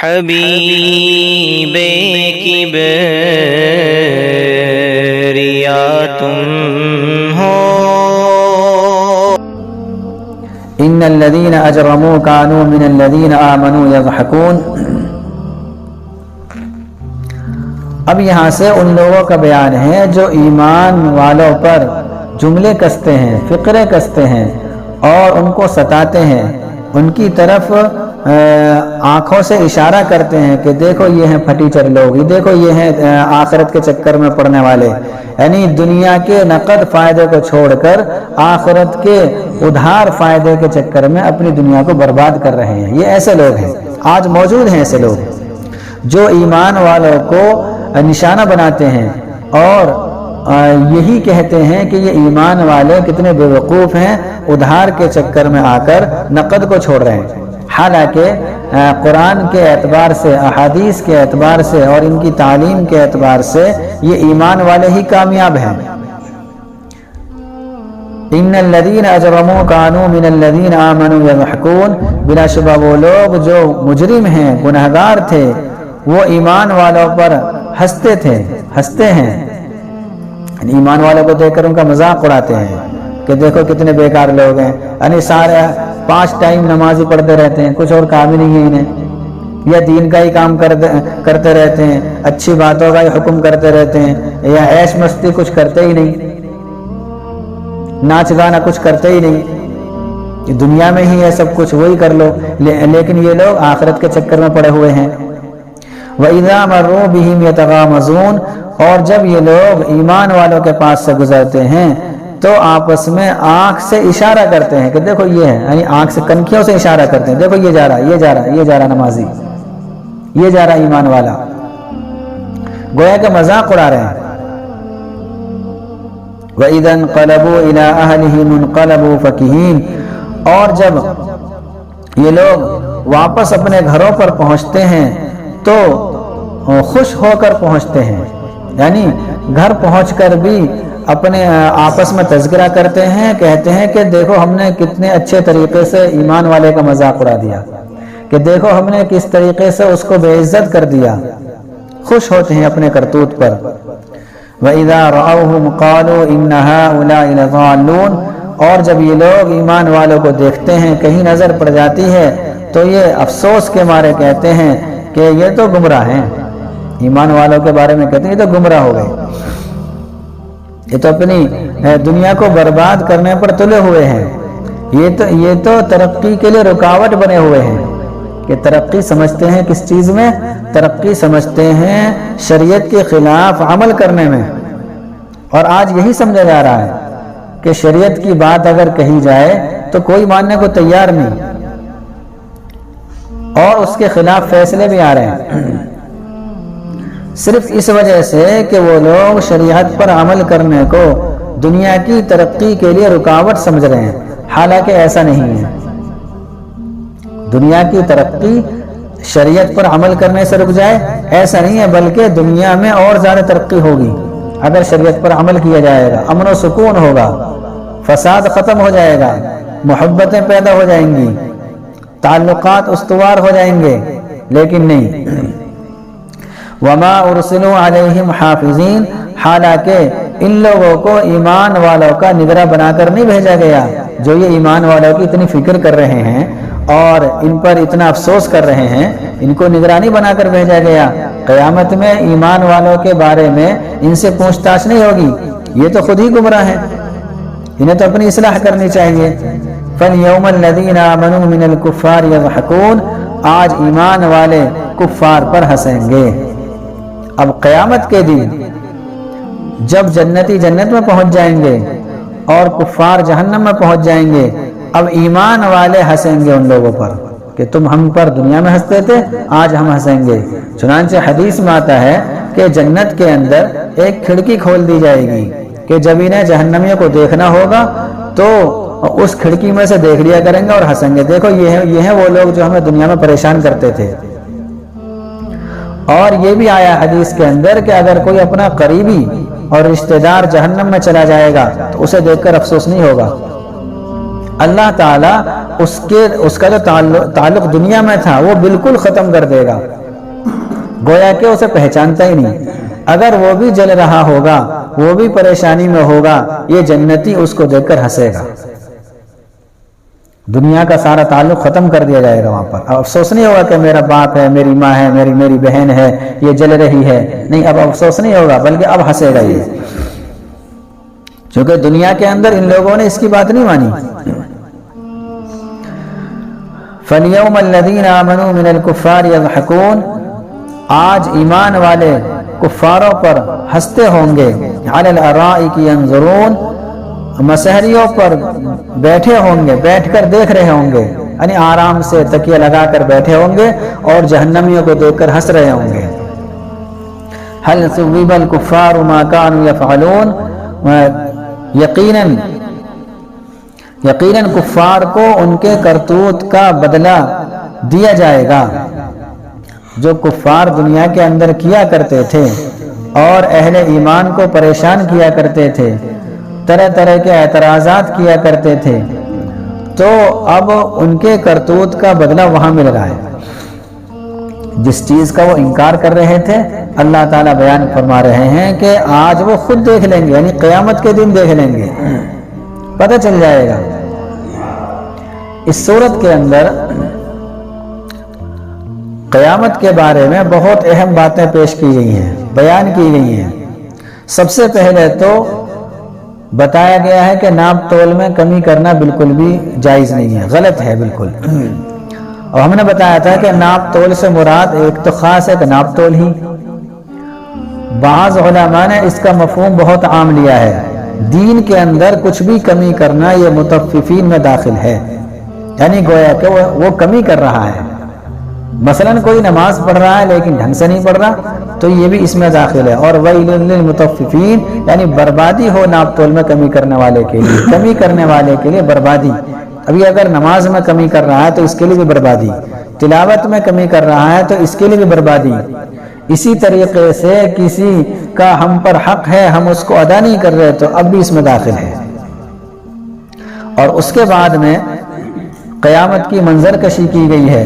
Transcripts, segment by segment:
حبیب کبریا تم ہو۔ ان الذين اجرموا كانوا من الذين آمنوا يضحكون۔ اب یہاں سے ان لوگوں کا بیان ہے جو ایمان والوں پر جملے کستے ہیں، فقرے کستے ہیں اور ان کو ستاتے ہیں، ان کی طرف آنکھوں سے اشارہ کرتے ہیں کہ دیکھو یہ ہیں پھٹیچر لوگ، یہ دیکھو یہ ہیں آخرت کے چکر میں پڑنے والے، یعنی دنیا کے نقد فائدے کو چھوڑ کر آخرت کے ادھار فائدے کے چکر میں اپنی دنیا کو برباد کر رہے ہیں۔ یہ ایسے لوگ ہیں، آج موجود ہیں ایسے لوگ جو ایمان والوں کو نشانہ بناتے ہیں اور یہی کہتے ہیں کہ یہ ایمان والے کتنے بے وقوف ہیں، ادھار کے چکر میں آ کر نقد کو چھوڑ رہے ہیں، حالانکہ قرآن کے اعتبار سے، احادیث کے اعتبار سے اور ان کی تعلیم کے اعتبار سے یہ ایمان والے ہی کامیاب ہیں۔ ان الذین اجرموا کانوا من الذین آمنوا یضحکون، بلا شبہ وہ لوگ جو مجرم ہیں، گنہگار تھے، وہ ایمان والوں پر ہنستے تھے، ہنستے ہیں، ایمان والوں کو دیکھ کر ان کا مذاق اڑاتے ہیں کہ دیکھو کتنے بیکار لوگ ہیں، یعنی سارے 5 ٹائم نمازی پڑھتے رہتے ہیں، کچھ اور کام ہی نہیں ہے انہیں، یا دین کا ہی کام کرتے رہتے ہیں، اچھی باتوں کا ہی حکم کرتے رہتے ہیں، یا عیش مستی کچھ کرتے ہی نہیں، ناچ گانا کچھ کرتے ہی نہیں، دنیا میں ہی ہے سب کچھ، وہی کر لو، لیکن یہ لوگ آخرت کے چکر میں پڑے ہوئے ہیں۔ وَإِذَا مَرُّوا بِهِمْ يَتَغَامَزُونَ، اور جب یہ لوگ ایمان والوں کے پاس سے گزرتے ہیں تو آپس میں آنکھ سے اشارہ کرتے ہیں کہ دیکھو یہ ہے، یعنی آنکھ سے کنکھیوں سے اشارہ کرتے ہیں، دیکھو یہ جا رہا، یہ جا رہا، یہ جا رہا نمازی، یہ جا رہا ایمان والا، گویا کہ مذاق اڑا رہے ہیں۔ وَإِذَا انقلبوا إِلَىٰ أَهْلِهِمُ انقلبوا فَكِهِينَ، اور جب یہ لوگ واپس اپنے گھروں پر پہنچتے ہیں تو خوش ہو کر پہنچتے ہیں، یعنی گھر پہنچ کر بھی اپنے آپس میں تذکرہ کرتے ہیں، کہتے ہیں کہ دیکھو ہم نے کتنے اچھے طریقے سے ایمان والے کا مذاق اڑا دیا، کہ دیکھو ہم نے کس طریقے سے اس کو بے عزت کر دیا، خوش ہوتے ہیں اپنے کرتوت پر۔ وَإِذَا رَأَوْهُمْ قَالُوا إِنَّ هَٰؤُلَاءِ لَضَالُّونَ، اور جب یہ لوگ ایمان والوں کو دیکھتے ہیں، کہیں نظر پڑ جاتی ہے تو یہ افسوس کے مارے کہتے ہیں کہ یہ تو گمراہ ہیں، ایمان والوں کے بارے میں کہتے ہیں یہ تو گمراہ ہو گئے، یہ تو اپنی دنیا کو برباد کرنے پر تلے ہوئے ہیں، یہ تو ترقی کے لیے رکاوٹ بنے ہوئے ہیں، کہ ترقی سمجھتے ہیں کس چیز میں؟ ترقی سمجھتے ہیں شریعت کے خلاف عمل کرنے میں، اور آج یہی سمجھا جا رہا ہے کہ شریعت کی بات اگر کہی جائے تو کوئی ماننے کو تیار نہیں، اور اس کے خلاف فیصلے بھی آ رہے ہیں، صرف اس وجہ سے کہ وہ لوگ شریعت پر عمل کرنے کو دنیا کی ترقی کے لیے رکاوٹ سمجھ رہے ہیں، حالانکہ ایسا نہیں ہے۔ دنیا کی ترقی شریعت پر عمل کرنے سے رک جائے ایسا نہیں ہے، بلکہ دنیا میں اور زیادہ ترقی ہوگی اگر شریعت پر عمل کیا جائے گا، امن و سکون ہوگا، فساد ختم ہو جائے گا، محبتیں پیدا ہو جائیں گی، تعلقات استوار ہو جائیں گے، لیکن نہیں۔ وَمَا أُرْسِلُوا عَلَيْهِمْ حَافِظِينَ، حالانکہ ان لوگوں کو ایمان والوں کا نگراں بنا کر نہیں بھیجا گیا، جو یہ ایمان والوں کی اتنی فکر کر رہے ہیں اور ان پر اتنا افسوس کر رہے ہیں، ان کو نگرانی بنا کر بھیجا گیا۔ قیامت میں ایمان والوں کے بارے میں ان سے پوچھ تاچھ نہیں ہوگی، یہ تو خود ہی گمراہ ہیں، انہیں تو اپنی اصلاح کرنی چاہیے۔ فَالْيَوْمَ الَّذِينَ آمَنُوا مِنَ الْكُفَّارِ يَضْحَكُونَ، آج ایمان والے کفار پر ہنسیں گے۔ اب قیامت کے دن جب جنتی جنت میں پہنچ جائیں گے اور کفار جہنم میں پہنچ جائیں گے، اب ایمان والے ہنسیں گے ان لوگوں پر کہ تم ہم پر دنیا میں ہنستے تھے، آج ہم ہنسیں گے۔ چنانچہ حدیث میں آتا ہے کہ جنت کے اندر ایک کھڑکی کھول دی جائے گی کہ جب انہیں جہنمیوں کو دیکھنا ہوگا تو اس کھڑکی میں سے دیکھ لیا کریں گے اور ہنسیں گے، دیکھو یہ ہیں وہ لوگ جو ہمیں دنیا میں پریشان کرتے تھے۔ اور یہ بھی آیا حدیث کے اندر کہ اگر کوئی اپنا قریبی اور رشتہ دار جہنم میں چلا جائے گا تو اسے دیکھ کر افسوس نہیں ہوگا، اللہ تعالیٰ اس کا جو تعلق دنیا میں تھا وہ بالکل ختم کر دے گا، گویا کہ اسے پہچانتا ہی نہیں۔ اگر وہ بھی جل رہا ہوگا، وہ بھی پریشانی میں ہوگا، یہ جنتی اس کو دیکھ کر ہنسے گا۔ دنیا کا سارا تعلق ختم کر دیا جائے گا وہاں پر۔ اب افسوس نہیں ہوگا کہ میرا باپ ہے، میری ماں ہے، میری بہن ہے، یہ جل رہی ہے، نہیں، اب افسوس نہیں ہوگا، بلکہ اب ہنسے گا یہ، چونکہ دنیا کے اندر ان لوگوں نے اس کی بات نہیں مانی۔ فَالْيَوْمَ الَّذِينَ آمَنُوا مِنَ الْكُفَّارِ يَضْحَكُونَ، آج ایمان والے کفاروں پر ہنستے ہوں گے، عَلَى الْأَرَائِكِ يَنظُرُونَ، مسہریوں پر بیٹھے ہوں گے، بیٹھ کر دیکھ رہے ہوں گے، یعنی آرام سے تکیہ لگا کر بیٹھے ہوں گے اور جہنمیوں کو دیکھ کر ہنس رہے ہوں گے۔ هَلْ ثُوِّبَ الْكُفَّارُ مَا كَانُوا يَفْعَلُونَ، یقیناً کفار کو ان کے کرتوت کا بدلہ دیا جائے گا، جو کفار دنیا کے اندر کیا کرتے تھے اور اہل ایمان کو پریشان کیا کرتے تھے، طرح طرح کے اعتراضات کیا کرتے تھے، تو اب ان کے کرتوت کا بدلہ وہاں مل رہا ہے۔ جس چیز کا وہ انکار کر رہے تھے، اللہ تعالیٰ بیان فرما رہے ہیں کہ آج وہ خود دیکھ لیں گے، یعنی قیامت کے دن دیکھ لیں گے، پتہ چل جائے گا۔ اس صورت کے اندر قیامت کے بارے میں بہت اہم باتیں پیش کی گئی ہیں، بیان کی گئی ہیں۔ سب سے پہلے تو بتایا گیا ہے کہ ناپ تول میں کمی کرنا بالکل بھی جائز نہیں ہے، غلط ہے بالکل۔ اور ہم نے بتایا تھا کہ ناپ تول سے مراد ایک تو خاص ہے کہ ناپ تول ہی، بعض علماء نے اس کا مفہوم بہت عام لیا ہے، دین کے اندر کچھ بھی کمی کرنا یہ متففین میں داخل ہے، یعنی گویا کہ وہ کمی کر رہا ہے۔ مثلا کوئی نماز پڑھ رہا ہے لیکن ڈھنگ سے نہیں پڑھ رہا تو یہ بھی اس میں داخل ہے۔ اور وَيْلٌ لِّلْمُطَفِّفِينَ، یعنی بربادی ہو ناپ تول میں کمی کرنے والے کے لیے، کمی کرنے والے کے لیے بربادی۔ ابھی اگر نماز میں کمی کر رہا ہے تو اس کے لیے بھی بربادی، تلاوت میں کمی کر رہا ہے تو اس کے لیے بھی بربادی۔ اسی طریقے سے کسی کا ہم پر حق ہے، ہم اس کو ادا نہیں کر رہے تو اب بھی اس میں داخل ہے۔ اور اس کے بعد میں قیامت کی منظر کشی کی گئی ہے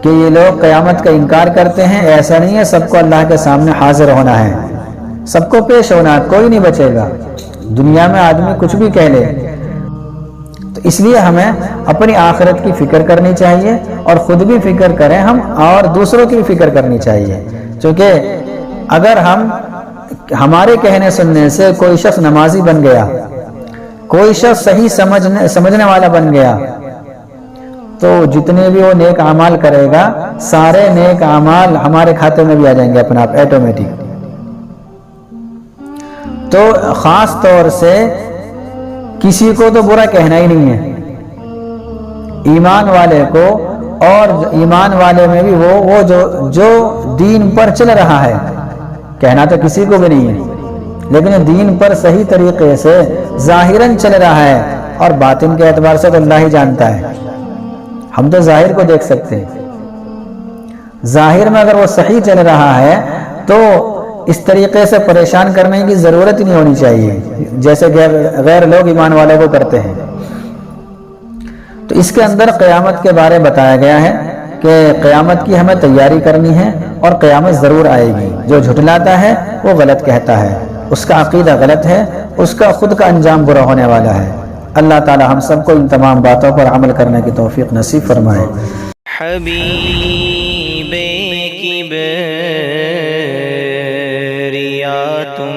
کہ یہ لوگ قیامت کا انکار کرتے ہیں، ایسا نہیں ہے، سب کو اللہ کے سامنے حاضر ہونا ہے، سب کو پیش ہونا ہے، کوئی نہیں بچے گا۔ دنیا میں آدمی کچھ بھی کہہ لے، تو اس لیے ہمیں اپنی آخرت کی فکر کرنی چاہیے اور خود بھی فکر کریں ہم، اور دوسروں کی بھی فکر کرنی چاہیے، چونکہ اگر ہمارے کہنے سننے سے کوئی شخص نمازی بن گیا، کوئی شخص صحیح سمجھنے والا بن گیا، تو جتنے بھی وہ نیک اعمال کرے گا سارے نیک اعمال ہمارے کھاتے میں بھی آ جائیں گے اپنے آپ ایٹومیٹک۔ تو خاص طور سے کسی کو تو برا کہنا ہی نہیں ہے، ایمان والے کو، اور ایمان والے میں بھی وہ جو دین پر چل رہا ہے، کہنا تو کسی کو بھی نہیں ہے، لیکن دین پر صحیح طریقے سے ظاہراً چل رہا ہے، اور باطن کے اعتبار سے تو اللہ ہی جانتا ہے، ہم تو ظاہر کو دیکھ سکتے ہیں۔ ظاہر میں اگر وہ صحیح چل رہا ہے تو اس طریقے سے پریشان کرنے کی ضرورت ہی نہیں ہونی چاہیے جیسے غیر لوگ ایمان والے کو کرتے ہیں۔ تو اس کے اندر قیامت کے بارے بتایا گیا ہے کہ قیامت کی ہمیں تیاری کرنی ہے، اور قیامت ضرور آئے گی۔ جو جھٹلاتا ہے وہ غلط کہتا ہے، اس کا عقیدہ غلط ہے، اس کا خود کا انجام برا ہونے والا ہے۔ اللہ تعالی ہم سب کو ان تمام باتوں پر عمل کرنے کی توفیق نصیب فرمائے۔ حبیب کی بریاتم